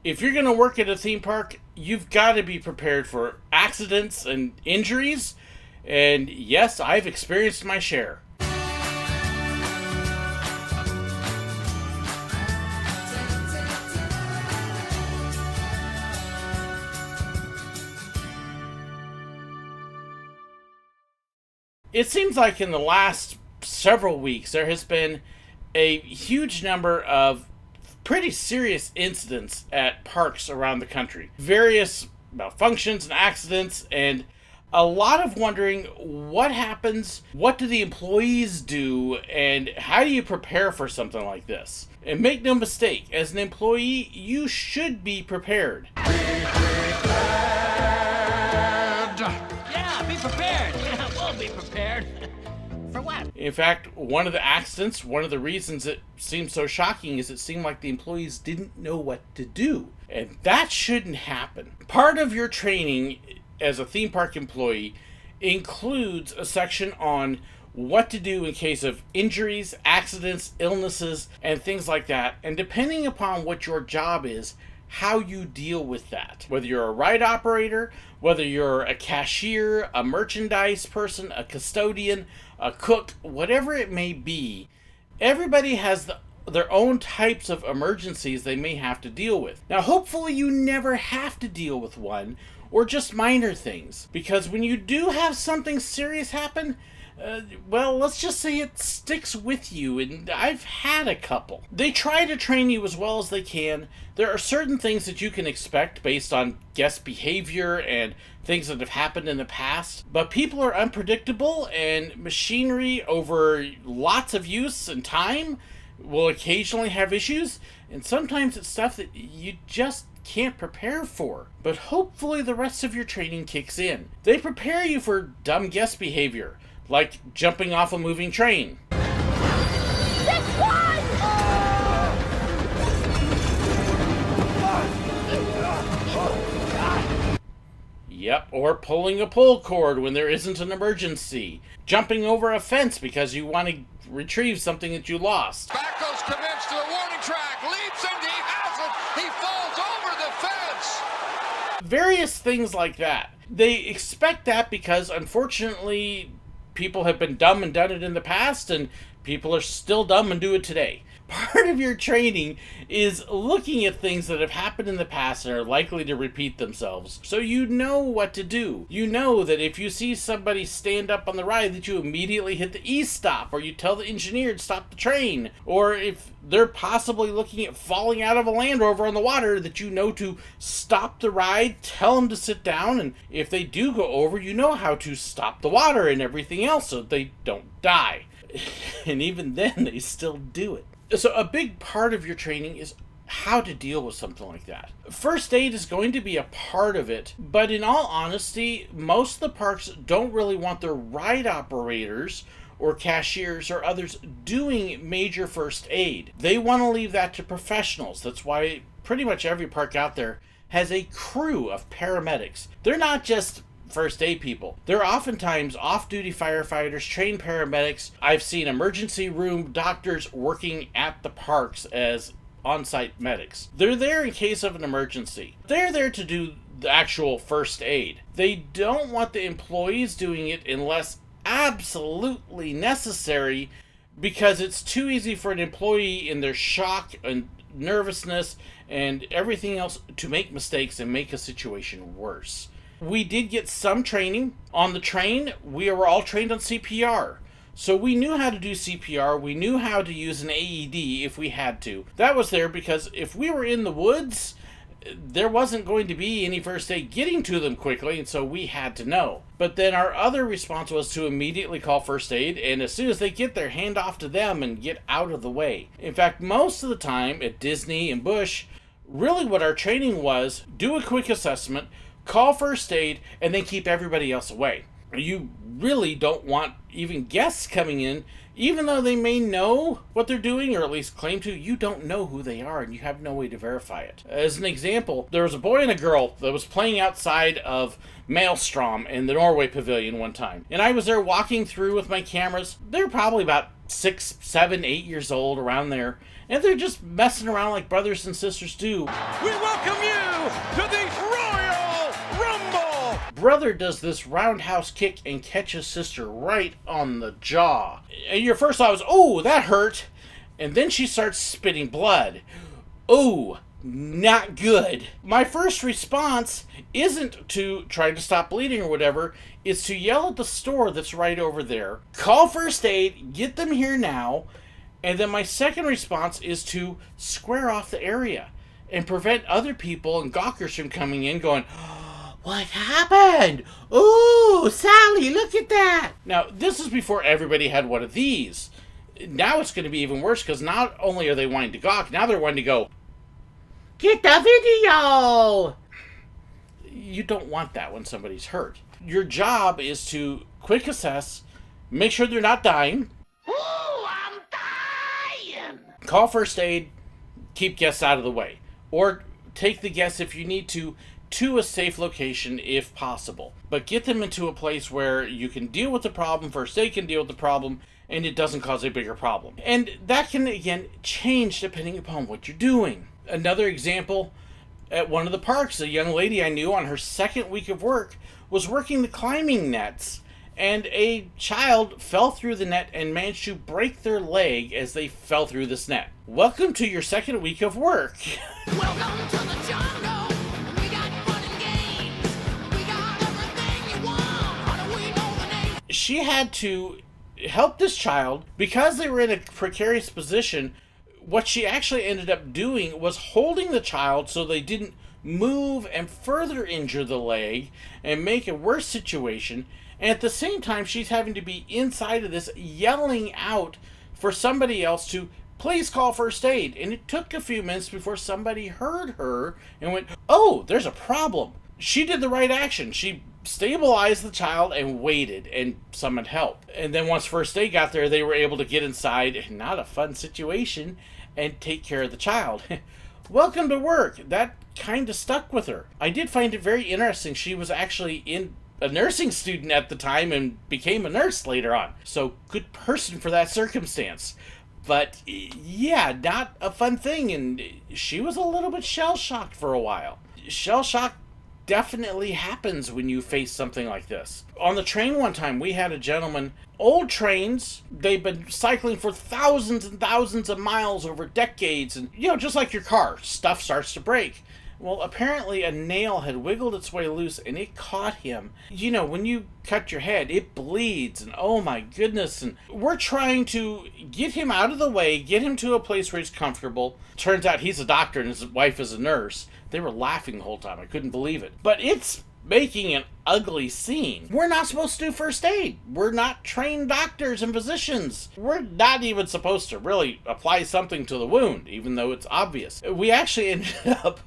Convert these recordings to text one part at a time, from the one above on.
If you're going to work at a theme park, you've got to be prepared for accidents and injuries. And yes, I've experienced my share. It seems like in the last several weeks there has been a huge number of pretty serious incidents at parks around the country. Various malfunctions and accidents, and a lot of wondering what happens, what do the employees do, and how do you prepare for something like this? And make no mistake, as an employee, you should be prepared. Yeah, be prepared. Yeah, we'll be prepared. For what? In fact, one of the accidents, one of the reasons it seemed so shocking is it seemed like the employees didn't know what to do. And that shouldn't happen. Part of your training as a theme park employee includes a section on what to do in case of injuries, accidents, illnesses, and things like that. And depending upon what your job is, how you deal with that. Whether you're a ride operator, whether you're a cashier, a merchandise person, a custodian, a cook, whatever it may be, everybody has their own types of emergencies they may have to deal with. Now, hopefully you never have to deal with one, or just minor things, because when you do have something serious happen, well, let's just say it sticks with you, and I've had a couple. They try to train you as well as they can. There are certain things that you can expect based on guest behavior and things that have happened in the past, but people are unpredictable, and machinery over lots of use and time will occasionally have issues, and sometimes it's stuff that you just can't prepare for. But hopefully the rest of your training kicks in. They prepare you for dumb guest behavior, like jumping off a moving train. This one! Yep, or pulling a pull cord when there isn't an emergency. Jumping over a fence because you want to retrieve something that you lost. Back goes Kavich to the warning track, leaps and he has it! He falls over the fence! Various things like that. They expect that because, unfortunately, people have been dumb and done it in the past, and people are still dumb and do it today. Part of your training is looking at things that have happened in the past and are likely to repeat themselves, so you know what to do. You know that if you see somebody stand up on the ride, that you immediately hit the E-stop, or you tell the engineer to stop the train, or if they're possibly looking at falling out of a Land Rover on the water, that you know to stop the ride, tell them to sit down, and if they do go over, you know how to stop the water and everything else so they don't die. And even then, they still do it. So a big part of your training is how to deal with something like that. First aid is going to be a part of it, but in all honesty, most of the parks don't really want their ride operators or cashiers or others doing major first aid. They want to leave that to professionals. That's why pretty much every park out there has a crew of paramedics. They're not just first aid people. They're oftentimes off-duty firefighters, trained paramedics. I've seen emergency room doctors working at the parks as on-site medics. They're there in case of an emergency. They're there to do the actual first aid. They don't want the employees doing it unless absolutely necessary, because it's too easy for an employee in their shock and nervousness and everything else to make mistakes and make a situation worse. We did get some training. On the train, we were all trained on CPR. So we knew how to do CPR. We knew how to use an AED if we had to. That was there because if we were in the woods, there wasn't going to be any first aid getting to them quickly, and so we had to know. But then our other response was to immediately call first aid, and as soon as they get there, hand off to them and get out of the way. In fact, most of the time at Disney and Busch, really what our training was, do a quick assessment, call first aid, and then keep everybody else away. You really don't want even guests coming in, even though they may know what they're doing, or at least claim to. You don't know who they are, and you have no way to verify it. As an example, there was a boy and a girl that was playing outside of Maelstrom in the Norway Pavilion one time. And I was there walking through with my cameras. They're probably about 6, 7, 8 years old, around there. And they're just messing around like brothers and sisters do. We welcome brother does this roundhouse kick and catches sister right on the jaw. And your first thought was, oh, that hurt. And then she starts spitting blood. Oh, not good. My first response isn't to try to stop bleeding or whatever. It's to yell at the store that's right over there. Call first aid, get them here now. And then my second response is to square off the area and prevent other people and gawkers from coming in going, oh, what happened? Ooh, Sally, look at that. Now, this is before everybody had one of these. Now it's going to be even worse because not only are they wanting to gawk, now they're wanting to go, get the video! You don't want that when somebody's hurt. Your job is to quick assess, make sure they're not dying. Ooh, I'm dying! Call first aid, keep guests out of the way. Or take the guests if you need to a safe location if possible. But get them into a place where you can deal with the problem, first aid can deal with the problem, and it doesn't cause a bigger problem. And that can, again, change depending upon what you're doing. Another example, at one of the parks, a young lady I knew on her second week of work was working the climbing nets, and a child fell through the net and managed to break their leg as they fell through this net. Welcome to your second week of work. Welcome to the jungle. We got fun and games. We got everything you want. How do we know the name? She had to help this child because they were in a precarious position. What she actually ended up doing was holding the child so they didn't move and further injure the leg and make a worse situation. And at the same time, she's having to be inside of this yelling out for somebody else to please call first aid. And it took a few minutes before somebody heard her and went, oh, there's a problem. She did the right action. She stabilized the child and waited and summoned help. And then once first aid got there, they were able to get inside, not a fun situation, and take care of the child. Welcome to work. That kind of stuck with her. I did find it very interesting. She was actually a nursing student at the time and became a nurse later on. So good person for that circumstance. But yeah, not a fun thing. And she was a little bit shell-shocked for a while. Shell-shock definitely happens when you face something like this. On the train one time, we had a gentleman, old trains, they've been cycling for thousands and thousands of miles over decades, and just like your car, stuff starts to break. Well, apparently a nail had wiggled its way loose and it caught him. When you cut your head, it bleeds, and oh my goodness, and we're trying to get him out of the way, get him to a place where he's comfortable. Turns out he's a doctor and his wife is a nurse. They were laughing the whole time. I couldn't believe it. But it's making an ugly scene. We're not supposed to do first aid. We're not trained doctors and physicians. We're not even supposed to really apply something to the wound, even though it's obvious. We actually ended up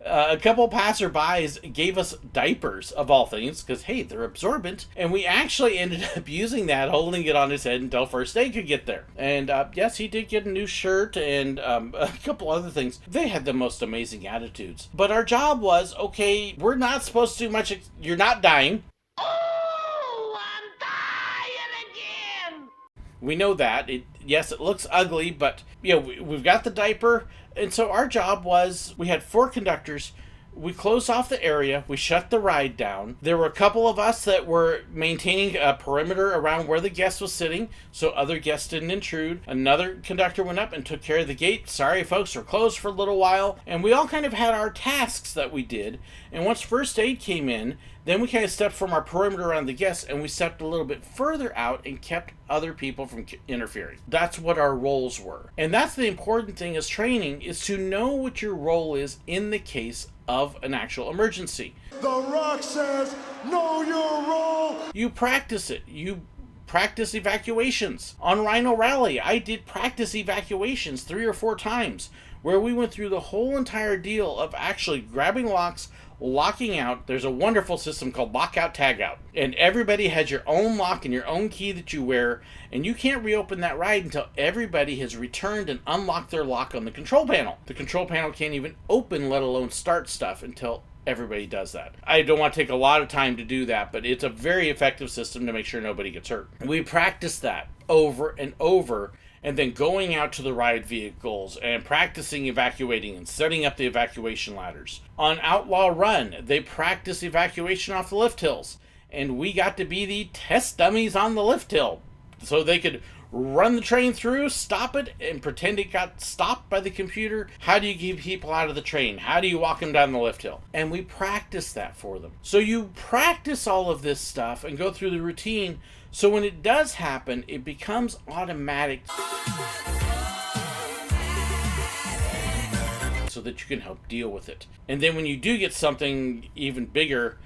a couple passerbys gave us diapers, of all things, because, hey, they're absorbent. And we actually ended up using that, holding it on his head until first aid could get there. And, yes, he did get a new shirt and a couple other things. They had the most amazing attitudes. But our job was, okay, we're not supposed to do much. You're not dying. Oh, I'm dying again! We know that. Yes, it looks ugly, but, we've got the diaper. And so our job was, we had 4 conductors. We closed off the area. We shut the ride down. There were a couple of us that were maintaining a perimeter around where the guest was sitting so other guests didn't intrude. Another conductor went up and took care of the gate. Sorry, folks, we're closed for a little while. And we all kind of had our tasks that we did. And once first aid came in, then we kind of stepped from our perimeter around the guests and we stepped a little bit further out and kept other people from interfering. That's what our roles were. And that's the important thing as training, is to know what your role is in the case of an actual emergency. The Rock says, know your role. You practice it. You practice evacuations. On Rhino Rally, I did practice evacuations 3 or 4 times, where we went through the whole entire deal of actually grabbing locks, locking out. There's a wonderful system called Lockout, Tagout, and everybody has your own lock and your own key that you wear, and you can't reopen that ride until everybody has returned and unlocked their lock on the control panel. The control panel can't even open, let alone start stuff, until everybody does that. I don't want to take a lot of time to do that, but it's a very effective system to make sure nobody gets hurt. We practice that over and over, and then going out to the ride vehicles and practicing evacuating and setting up the evacuation ladders. On Outlaw Run, they practice evacuation off the lift hills, and we got to be the test dummies on the lift hill so they could run the train through, stop it, and pretend it got stopped by the computer. How do you keep people out of the train? How do you walk them down the lift hill? And we practice that for them. So you practice all of this stuff and go through the routine, so when it does happen, it becomes automatic so that you can help deal with it. And then when you do get something even bigger,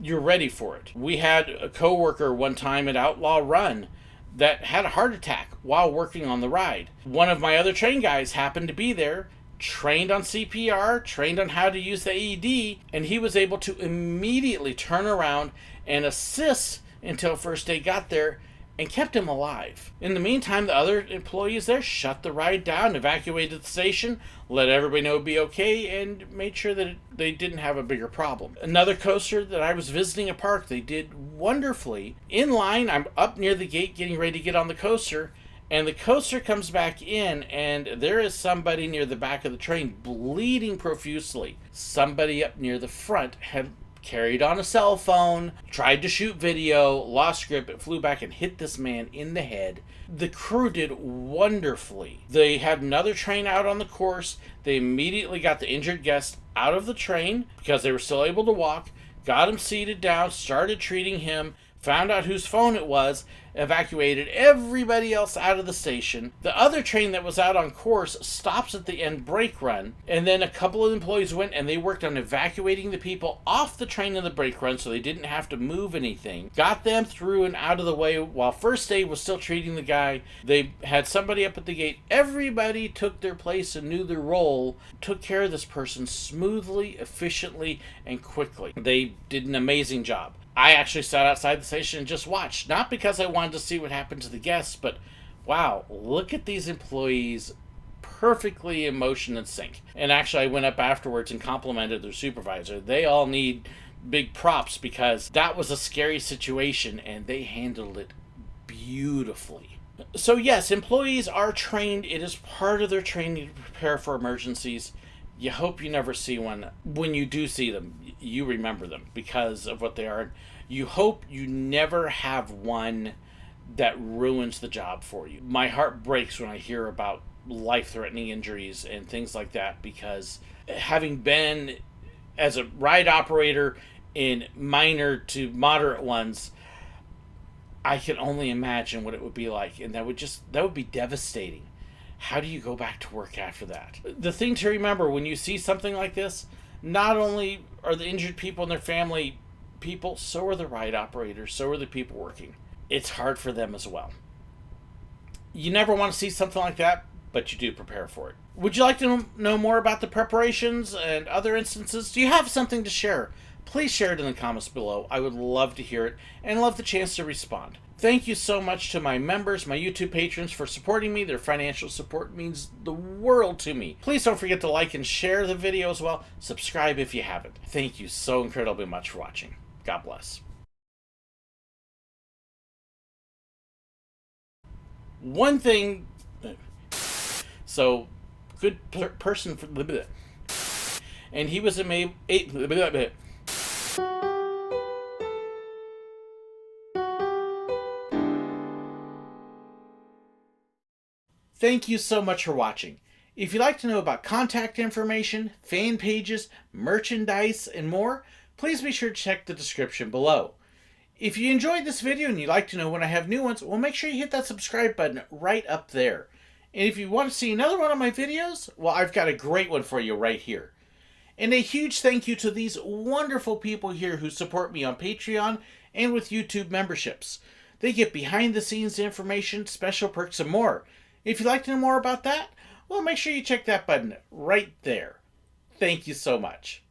you're ready for it. We had a coworker one time at Outlaw Run that had a heart attack while working on the ride. One of my other train guys happened to be there, trained on CPR, trained on how to use the AED, and he was able to immediately turn around and assist until first aid got there and kept him alive. In the meantime, the other employees there shut the ride down, evacuated the station, let everybody know it'd be okay, and made sure that they didn't have a bigger problem. Another coaster that I was visiting a park, they did wonderfully. In line, I'm up near the gate getting ready to get on the coaster, and the coaster comes back in, and there is somebody near the back of the train bleeding profusely. Somebody up near the front had carried on a cell phone, tried to shoot video, lost grip, it flew back and hit this man in the head. The crew did wonderfully. They had another train out on the course. They immediately got the injured guest out of the train because they were still able to walk, got him seated down, started treating him, found out whose phone it was, evacuated everybody else out of the station. The other train that was out on course stops at the end brake run, and then a couple of employees went and they worked on evacuating the people off the train in the brake run so they didn't have to move anything. Got them through and out of the way while first aid was still treating the guy. They had somebody up at the gate. Everybody took their place and knew their role, took care of this person smoothly, efficiently, and quickly. They did an amazing job. I actually sat outside the station and just watched, not because I wanted to see what happened to the guests, but wow, look at these employees perfectly in motion and sync. And actually I went up afterwards and complimented their supervisor. They all need big props because that was a scary situation and they handled it beautifully. So yes, employees are trained. It is part of their training to prepare for emergencies. You hope you never see one. When you do see them, you remember them because of what they are. You hope you never have one that ruins the job for you. My heart breaks when I hear about life-threatening injuries and things like that, because having been as a ride operator in minor to moderate ones, I can only imagine what it would be like, and that would be devastating. How do you go back to work after that? The thing to remember when you see something like this, not only are the injured people and their family people, so are the ride operators, so are the people working. It's hard for them as well. You never want to see something like that, but you do prepare for it. Would you like to know more about the preparations and other instances? Do you have something to share? Please share it in the comments below. I would love to hear it and love the chance to respond. Thank you so much to my members, my YouTube patrons, for supporting me. Their financial support means the world to me. Please don't forget to like and share the video as well. Subscribe if you haven't. Thank you so incredibly much for watching. God bless. One thing, so good person for the, and he was a Thank you so much for watching. If you'd like to know about contact information, fan pages, merchandise, and more, please be sure to check the description below. If you enjoyed this video and you'd like to know when I have new ones, well, make sure you hit that subscribe button right up there. And if you want to see another one of my videos, well, I've got a great one for you right here. And a huge thank you to these wonderful people here who support me on Patreon and with YouTube memberships. They get behind the scenes information, special perks, and more. If you'd like to know more about that, well, make sure you check that button right there. Thank you so much.